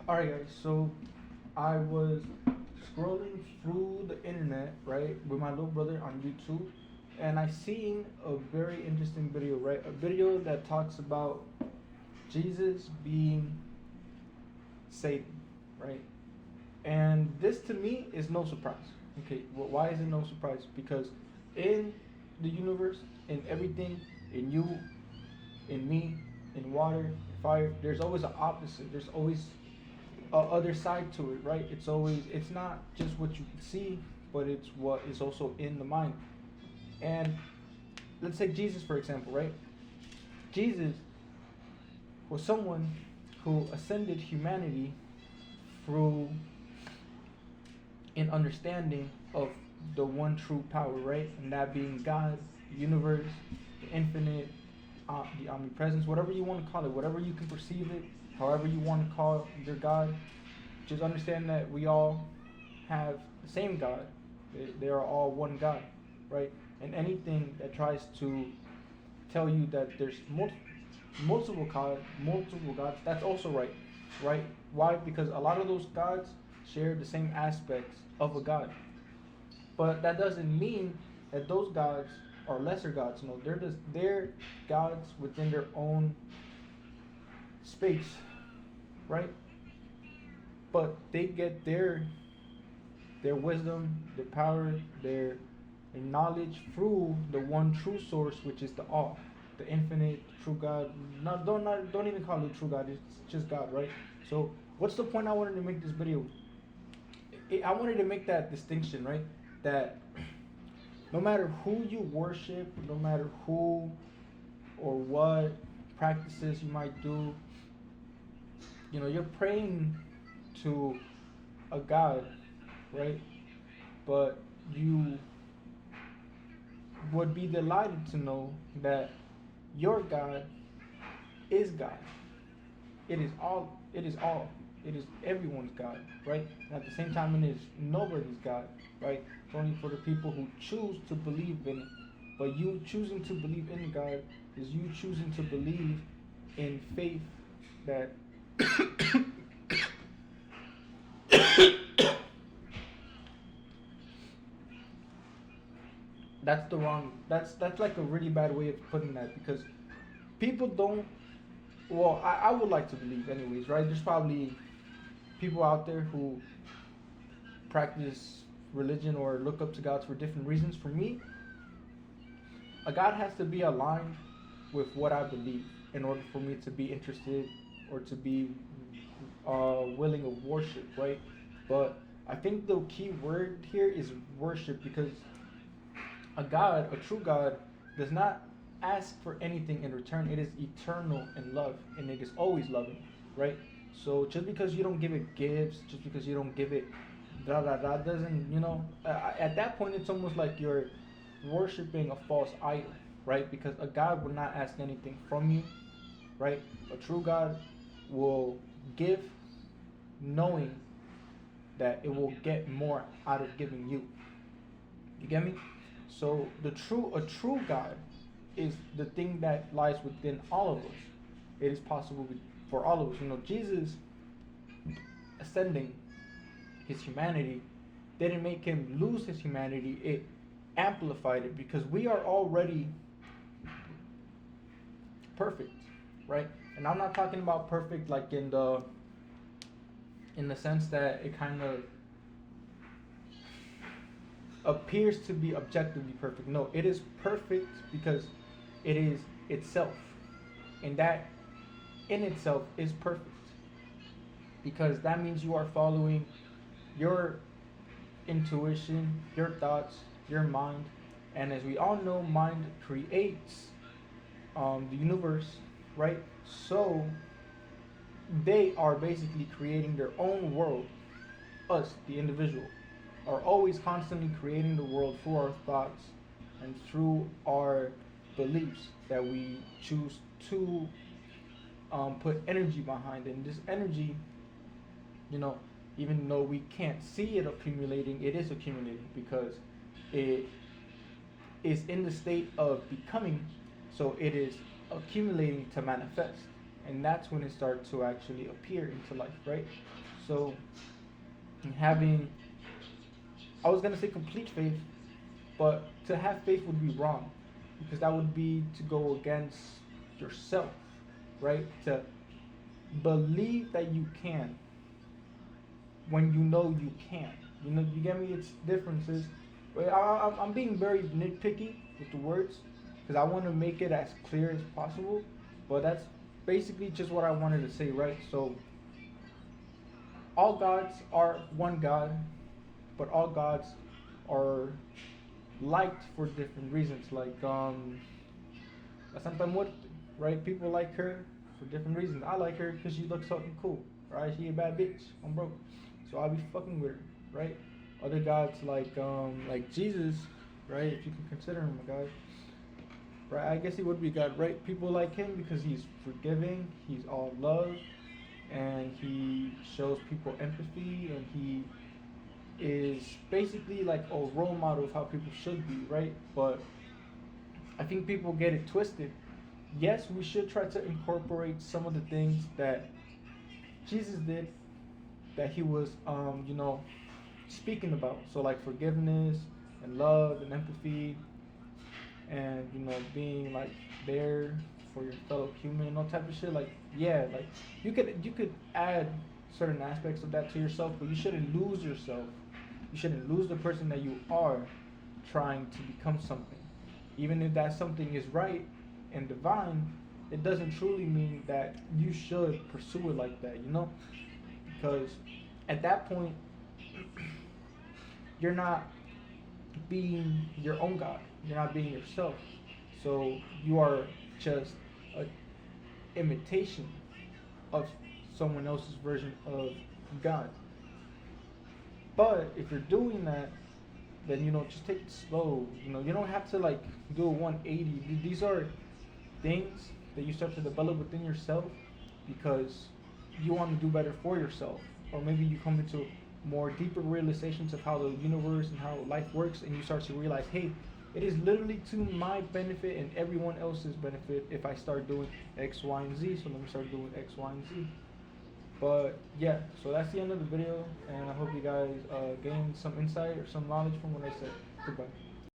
Alright, guys, so I was scrolling through the internet, right, with my little brother on YouTube, and I seen a very interesting video, right? A video that talks about Jesus being Satan, right? And this to me is no surprise. Okay, well, why is it no surprise? Because in the universe, in everything, in you, in me, in water, in fire, there's always an opposite. There's always a other side to it, right? It's not just what you can see, but it's what is also in the mind. And let's take Jesus for example, right? Jesus was someone who ascended humanity through an understanding of the one true power, right? And that being God, the universe, the infinite, the omnipresence, whatever you want to call it, whatever you can perceive it, however you want to call your God. Just understand that we all have the same God. They are all one God, right? And anything that tries to tell you that there's multiple gods, that's also right, right? Why? Because a lot of those gods share the same aspects of a god, but that doesn't mean that those gods are lesser gods. No, they're gods within their own space, right? But they get their wisdom, their power, their knowledge through the one true source, which is the all, the infinite, true God. Don't even call it true God. It's just God, right? So what's the point I wanted to make this video? I wanted to make that distinction, right? That no matter who you worship, no matter who or what practices you might do, you're praying to a God, right? But you would be delighted to know that your God is God. It is all. It is all. It is everyone's God, right? And at the same time, it is nobody's God, right? It's only for the people who choose to believe in it. But you choosing to believe in God is you choosing to believe in faith that that's the wrong. That's like a really bad way of putting that because people don't. Well, I would like to believe, anyways, right? There's probably people out there who practice religion or look up to gods for different reasons. For me, a God has to be aligned with what I believe in order for me to be interested or to be willing of worship, right? But I think the key word here is worship because a God, a true God, does not ask for anything in return. It is eternal in love and it is always loving, right? So just because you don't give it gifts, just because you don't give it da da da, doesn't, at that point it's almost like you're worshiping a false idol, right? Because a God will not ask anything from you, right? A true God will give knowing that it will get more out of giving you. You get me? So a true God is the thing that lies within all of us. It is possible for all of us. Jesus ascending his humanity didn't make him lose his humanity. It amplified it because we are already perfect, right? And I'm not talking about perfect like in the sense that it kind of appears to be objectively perfect. No, it is perfect because it is itself. And that in itself is perfect. Because that means you are following your intuition, your thoughts, your mind. And as we all know, mind creates the universe, right? So they are basically creating their own world. Us, the individual, are always constantly creating the world through our thoughts and through our beliefs that we choose to put energy behind. And this energy, you know, even though we can't see it accumulating, it is accumulating because it is in the state of becoming, so it is accumulating to manifest. and that's when it starts to actually appear into life, right? So having, I was gonna say complete faith, but to have faith would be wrong, because that would be to go against yourself, right? To believe that you can when you know you can't. You know, you get me? It's differences. But I'm being very nitpicky with the words because I want to make it as clear as possible. But that's basically just what I wanted to say, right? So all gods are one God, but all gods are liked for different reasons. Like La Santa Muerte, right? People like her for different reasons. I like her because she looks fucking cool, right? She a bad bitch. I'm broke, so I'll be fucking with her, right? Other gods like Jesus, right? If you can consider him a god, right? I guess he would be God, right? People like him because he's forgiving, he's all love, and he shows people empathy, and he is basically like a role model of how people should be, right? But I think people get it twisted. Yes, we should try to incorporate some of the things that Jesus did, that he was, speaking about. So like forgiveness and love and empathy, and being like there for your fellow human and all type of shit. Like yeah, like you could add certain aspects of that to yourself, but you shouldn't lose yourself. You shouldn't lose the person that you are trying to become something. Even if that something is right and divine, it doesn't truly mean that you should pursue it like that, Because at that point, you're not being your own God. You're not being yourself. So you are just an imitation of someone else's version of God. But if you're doing that, then just take it slow. You don't have to like do a 180. These are things that you start to develop within yourself because you want to do better for yourself, or maybe you come into more deeper realizations of how the universe and how life works, and you start to realize, hey, it is literally to my benefit and everyone else's benefit if I start doing X, Y, and Z. So let me start doing X, Y, and Z. But yeah, so that's the end of the video, and I hope you guys gained some insight or some knowledge from what I said. Goodbye.